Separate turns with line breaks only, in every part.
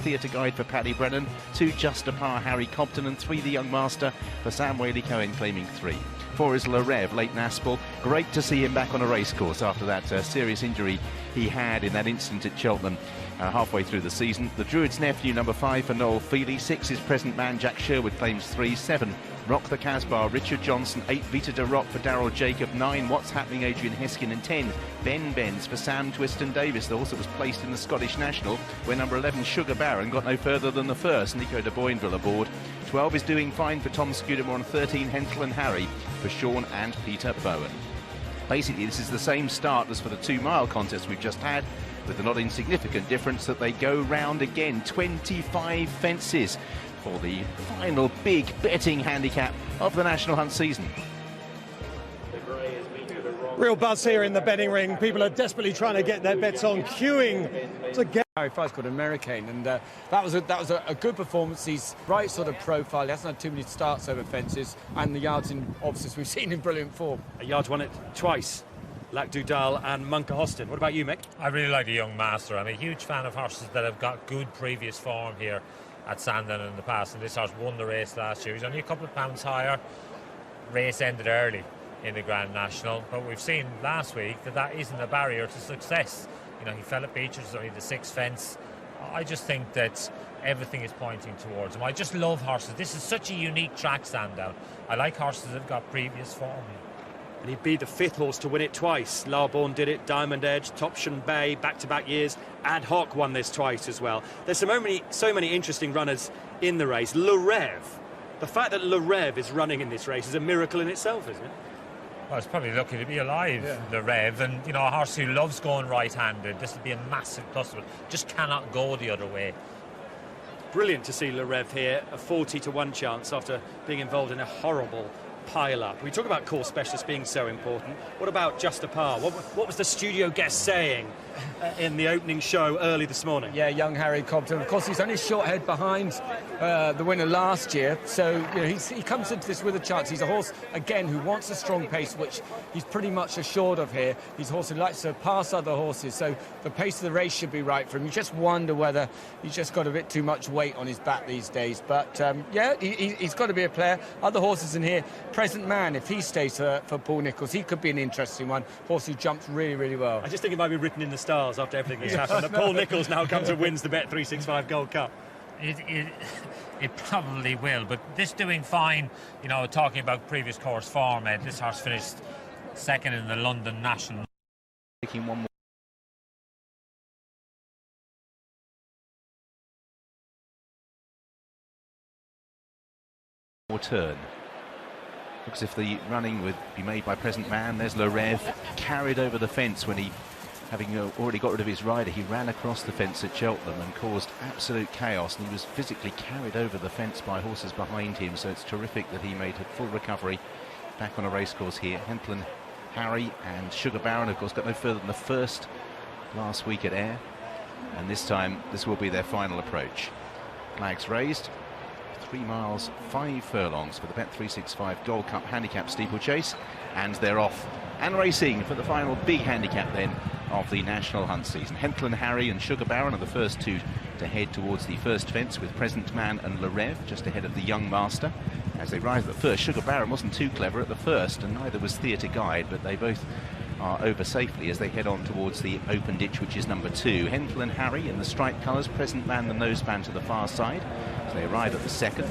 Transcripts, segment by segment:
Theatre Guide for Paddy Brennan, 2 Just a Par Harry Cobden, and 3 The Young Master for Sam Whaley-Cohen, claiming 3. 4 is Le Rêve, Leighton Aspel. Great to see him back on a racecourse after that serious injury he had in that incident at Cheltenham halfway through the season. The Druid's Nephew, number 5 for Noel Feely. 6 is Present Man, Jack Sherwood, claims 3. 7, Rock the Kasbah, Richard Johnson. 8, Vita de Rock for Daryl Jacob. 9, What's Happening, Adrian Heskin. And 10, Ben Benz for Sam Twiston Davis. The horse that was placed in the Scottish National, where number 11, Sugar Baron, got no further than the first. Nico de Boinville aboard. 12 is Doing Fine for Tom Scudamore, and 13, Henllan Harri for Sean and Peter Bowen. Basically, this is the same start as for the 2-mile contest we've just had, with the not insignificant difference that they go round again. 25 fences for the final big betting handicap of the National Hunt season.
Real buzz here in the betting ring. People are desperately trying to get their bets on, queuing to get.
Harry Price called American, and that was a good performance. He's right sort of profile. He hasn't had too many starts over fences, and the yards in obviously we've seen in brilliant form.
Yards won it twice. Lac Dudal and Munka Hostin. What about you, Mick?
I really like the Young Master. I'm a huge fan of horses that have got good previous form here at Sandown in the past, and this horse won the race last year. He's only a couple of pounds higher. Race ended early in the Grand National, but we've seen last week that isn't a barrier to success. You know, he fell at Beechers, it's only the 6th fence. I just think that everything is pointing towards him. I just love horses. This is such a unique track, Sandown. I like horses that have got previous form.
And he'd be the 5th horse to win it twice. Larborn did it, Diamond Edge, Topsham Bay, back-to-back years. Ad Hoc won this twice as well. There's so many interesting runners in the race. Le Rêve. The fact that Le Rêve is running in this race is a miracle in itself, isn't it?
Well, it's probably lucky to be alive, the Rev, and you know, a horse who loves going right-handed. This would be a massive plus, but just cannot go the other way.
Brilliant to see Le Rêve here, a 40-1 chance after being involved in a horrible pile-up. We talk about course specialists being so important. What about Just a Par? What was the studio guest saying in the opening show early this morning?
Yeah, young Harry Cobden. Of course, he's only a short head behind the winner last year, so you know, he comes into this with a chance. He's a horse, again, who wants a strong pace, which he's pretty much assured of here. He's a horse who likes to pass other horses, so the pace of the race should be right for him. You just wonder whether he's just got a bit too much weight on his back these days. But, yeah, he's got to be a player. Other horses in here, Present Man, if he stays for Paul Nicholls, he could be an interesting one. Horse who jumps really, really well.
I just think it might be written in the stars after everything that's happened that Paul Nicholls now comes and wins the Bet365 Gold Cup.
It probably will, but this Doing Fine, you know, talking about previous course form, this horse finished 2nd in the London National.
Taking one more turn. Looks as if the running would be made by Present Man. There's Le Rêve, carried over the fence when he, having already got rid of his rider, he ran across the fence at Cheltenham and caused absolute chaos, and he was physically carried over the fence by horses behind him, so it's terrific that he made a full recovery back on a racecourse here. Henllan Harri and Sugar Baron, of course, got no further than the first last week at Ayr, and this time this will be their final approach. Flags raised. 3 miles 5 furlongs for the Bet365 Gold Cup Handicap Steeplechase, and they're off and racing for the final big handicap then of the National Hunt season. Henllan Harri and Sugar Baron are the first 2 to head towards the first fence, with Present Man and Le Rêve just ahead of the Young Master. As they rise at the first, Sugar Baron wasn't too clever at the first, and neither was Theatre Guide, but they both are over safely as they head on towards the open ditch, which is number 2. Henllan Harri in the striped colours, Present Man the noseband to the far side. As they arrive at the second,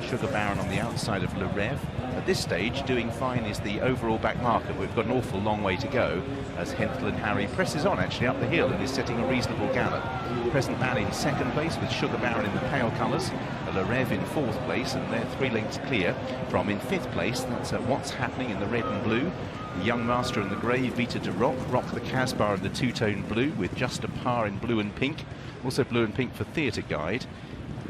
Sugar Baron on the outside of Le Rêve. At this stage, Doing Fine is the overall back marker. We've got an awful long way to go as Henllan Harri presses on actually up the hill and is setting a reasonable gallop. Present Man in second place with Sugar Baron in the pale colours, Le Rêve in 4th place, and they're 3 lengths clear from in 5th place. That's What's Happening in the red and blue. The Young Master in the grey, Vita de Rock, Rock the Kasbah in the 2-tone blue with Just a Par in blue and pink. Also blue and pink for Theatre Guide.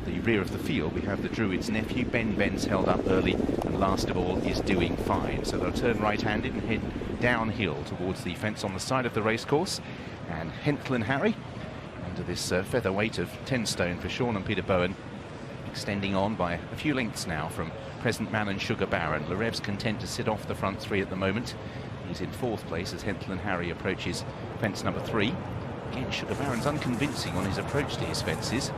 The rear of the field, we have the Druid's Nephew, Ben Ben's held up early, and last of all is Doing Fine. So they'll turn right-handed and head downhill towards the fence on the side of the racecourse. And Henllan Harri, under this featherweight of 10 stone for Sean and Peter Bowen, extending on by a few lengths now from Present Man and Sugar Baron. Le Rêve's content to sit off the front 3 at the moment. He's in 4th place as Henllan Harri approaches fence number 3. Again, Sugar Baron's unconvincing on his approach to his fences.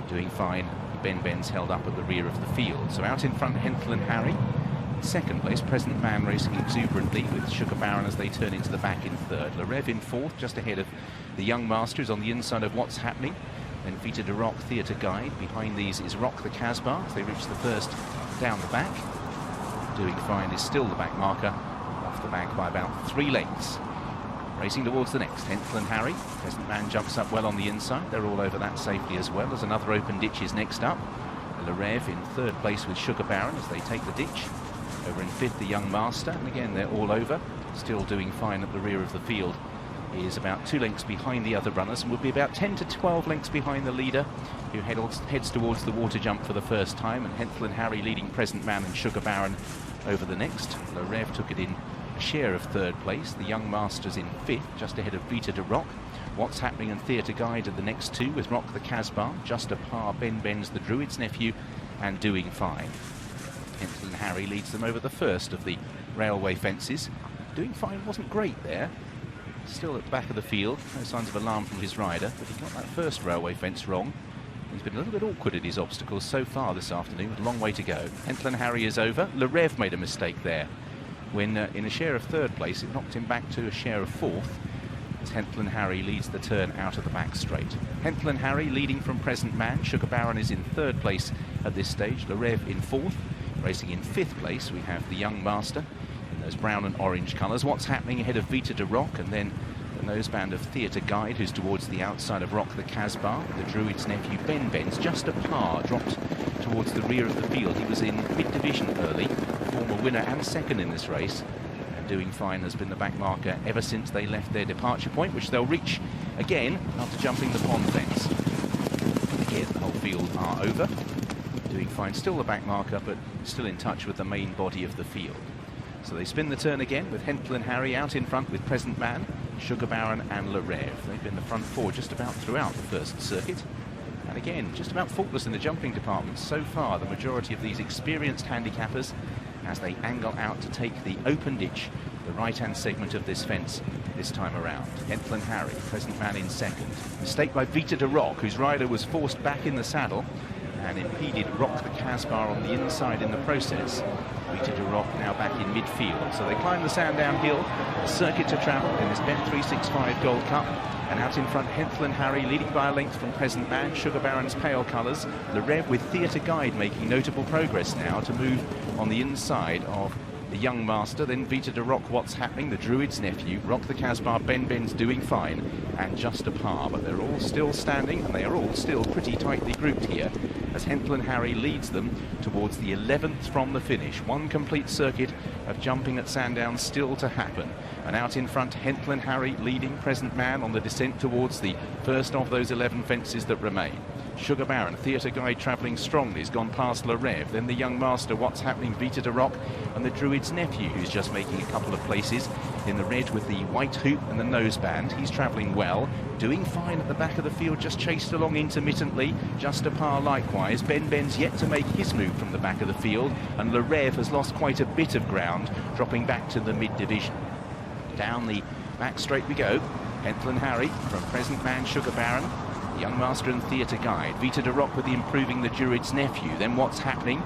doing fine. Ben Ben's held up at the rear of the field. So out in front, Henllan Harri. In second place, Present Man racing exuberantly with Sugar Baron as they turn into the back in third. Le Rêve in fourth, just ahead of the Young Masters on the inside of What's Happening. Then Vita de Rock, Theatre Guide. Behind these is Rock the Kasbah as they reach the first down the back. Doing fine is still the back marker, off the back by about 3 lengths. Racing towards the next, Henllan Harri. Present Man jumps up well on the inside. They're all over that safely as well, as another open ditch is next up. Le Rêve in third place with Sugar Baron as they take the ditch. Over in fifth, the Young Master, and again they're all over. Still doing fine at the rear of the field. He is about 2 lengths behind the other runners and would be about 10 to 12 lengths behind the leader, who heads towards the water jump for the first time, and Henllan Harri leading Present Man and Sugar Baron over the next. Le Rêve took it in a share of third place. The Young Masters in fifth, just ahead of Vita de Rock. What's Happening and Theatre Guide are the next two, with Rock the Kasbah, just a par, Ben Ben's the Druid's Nephew, and Doing Fine. Henllan Harri leads them over the first of the railway fences. Doing Fine wasn't great there. Still at the back of the field, no signs of alarm from his rider, but he got that first railway fence wrong. He's been a little bit awkward at his obstacles so far this afternoon, with a long way to go. Henllan Harri is over. Le Rêve made a mistake there. When in a share of third place, it knocked him back to a share of fourth, as Henllan Harri leads the turn out of the back straight. Henllan Harri leading from Present Man. Sugar Baron is in third place at this stage. Le Rêve in fourth. Racing in fifth place, we have the Young Master in those brown and orange colours. What's Happening ahead of Vita de Rock, and then the noseband of Theatre Guide, who's towards the outside of Rock the Kasbah. The Druid's Nephew, Ben Ben's just a par, dropped towards the rear of the field. He was in mid-division early, former winner and second in this race, and Doing Fine has been the back marker ever since they left their departure point, which they'll reach again after jumping the pond fence. Again, the whole field are over. Doing Fine still the back marker, but still in touch with the main body of the field. So they spin the turn again with Henllan Harri out in front with Present Man, Sugar Baron and Le Rêve. They've been the front four just about throughout the first circuit. And again, just about faultless in the jumping department so far, the majority of these experienced handicappers, as they angle out to take the open ditch, the right-hand segment of this fence this time around. Henllan Harri, Present Man in second. Mistake by Vita de Rock, whose rider was forced back in the saddle and impeded Rock the Kasbah on the inside in the process. Vita de Rock now back in midfield. So they climb the Sandown hill, a circuit to travel in this Bet365 Gold Cup. And out in front, Henllan Harri leading by a length from Present Man, Sugar Baron's pale colours. Le Rêve with Theatre Guide making notable progress now to move on the inside of the Young Master. Then Vita de Rock, What's Happening, the Druid's Nephew, Rock the Kasbah, Ben Ben's Doing Fine, and just a par. But they're all still standing, and they are all still pretty tightly grouped here, as Henllan Harri leads them towards the 11th from the finish. One complete circuit of jumping at Sandown still to happen. And out in front, Henllan Harri leading Present Man on the descent towards the first of those 11 fences that remain. Sugar Baron, Theatre Guide travelling strongly, has gone past Le Rêve. Then the Young Master, What's Happening, Vita de Rock, and the Druid's Nephew, who's just making a couple of places in the red with the white hoop and the noseband. He's travelling well. Doing Fine at the back of the field, just chased along intermittently, just a par likewise. Ben Ben's yet to make his move from the back of the field, and Le Rêve has lost quite a bit of ground, dropping back to the mid-division. Down the back straight we go. Henllan Harri from Present Man, Sugar Baron, Young Master and Theatre Guide. Vita de Rock with the improving the Druid's Nephew. Then What's Happening?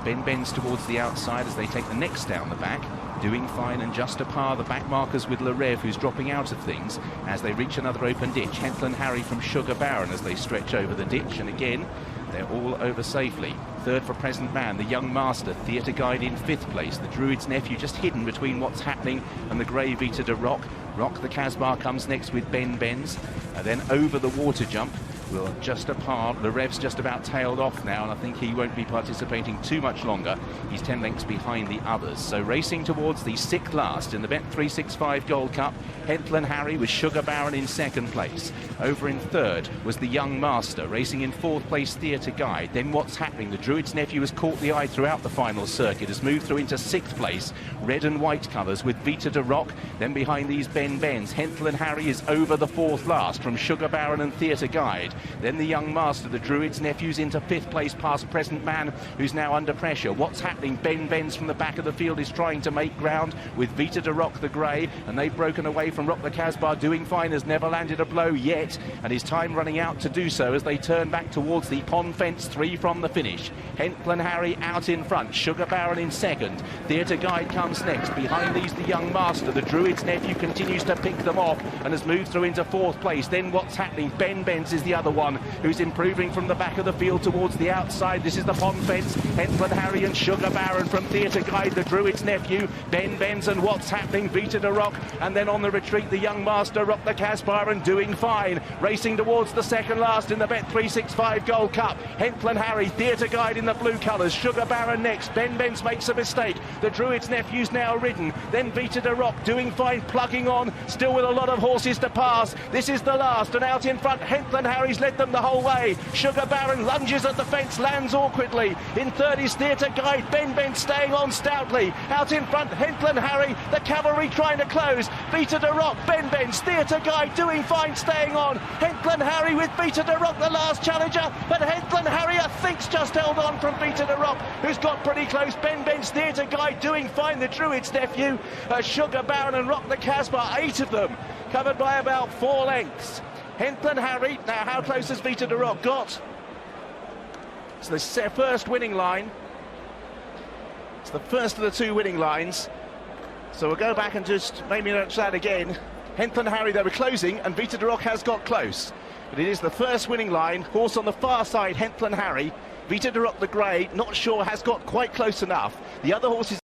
Ben Ben's towards the outside as they take the next down the back. Doing Fine and just a par, the back markers with Le Rêve, who's dropping out of things as they reach another open ditch. Henllan Harri from Sugar Baron as they stretch over the ditch, and again they're all over safely. Third for Present Man, the Young Master, Theatre Guide in fifth place. The Druid's Nephew just hidden between What's Happening and the grey Vita de Rock. Rock the Kasbah comes next with Ben Ben's, and then over the water jump. Well, just a par. Le Rêve's just about tailed off now, and I think he won't be participating too much longer. He's 10 lengths behind the others. So racing towards the sixth last in the Bet365 Gold Cup, Henllan Harri with Sugar Baron in second place. Over in third was the Young Master, racing in fourth place Theatre Guide. Then What's Happening? The Druid's Nephew has caught the eye throughout the final circuit, has moved through into sixth place. Red and white colours with Vita de Rock. Then behind these Ben Ben's, Henllan Harri is over the fourth last from Sugar Baron and Theatre Guide. Then the young master, the Druid's Nephew's into 5th place past Present Man, who's now under pressure. What's happening? Ben Benz from the back of the field is trying to make ground with Vita to Rock the Grey, and they've broken away from Rock the Kasbah. Doing Fine has never landed a blow yet, and his time running out to do so as they turn back towards the pond fence, 3 from the finish. Henllan Harri out in front, Sugar Baron in second. Theatre Guide comes next. Behind these, the young master, the Druid's Nephew, continues to pick them off and has moved through into 4th place. Then what's happening? Ben Benz is the other one who's improving from the back of the field towards the outside. This is the pond fence. Henllan Harri and Sugar Baron from Theatre Guide, the Druid's Nephew, Ben Benz and what's happening? Vita to Rock, and then on the retreat, the young master, Rock the Kasbah, and Doing Fine, racing towards the second last in the Bet365 Gold Cup. Henllan Harri, Theatre Guide in the blue colours, Sugar Baron next. Ben Benz makes a mistake. The Druid's Nephew's now ridden. Then Vita to Rock, Doing Fine, plugging on, still with a lot of horses to pass. This is the last, and out in front, Henllan Harri's led them the whole way. Sugar Baron lunges at the fence, lands awkwardly. In third is Theatre Guide, Ben Benz staying on stoutly. Out in front, Henllan Harri, the cavalry trying to close. Vita to Rock, Ben Benz, Theatre Guide, Doing Fine staying on. Henllan Harri with Vita to Rock, the last challenger, but Henllan Harri, I think's just held on from Vita to Rock, who's got pretty close. Ben Benz, Theatre Guide, Doing Fine, the Druid's Nephew, Sugar Baron and Rock the Kasbah, 8 of them, covered by about 4 lengths. Henllan Harri, now how close has Vita to Rock got? It's the first winning line. It's the first of the 2 winning lines. So we'll go back and just maybe notice that again. Henllan Harri, they were closing, and Vita to Rock has got close. But it is the first winning line. Horse on the far side, Henllan Harri. Vita to Rock the Grey, not sure, has got quite close enough. The other horses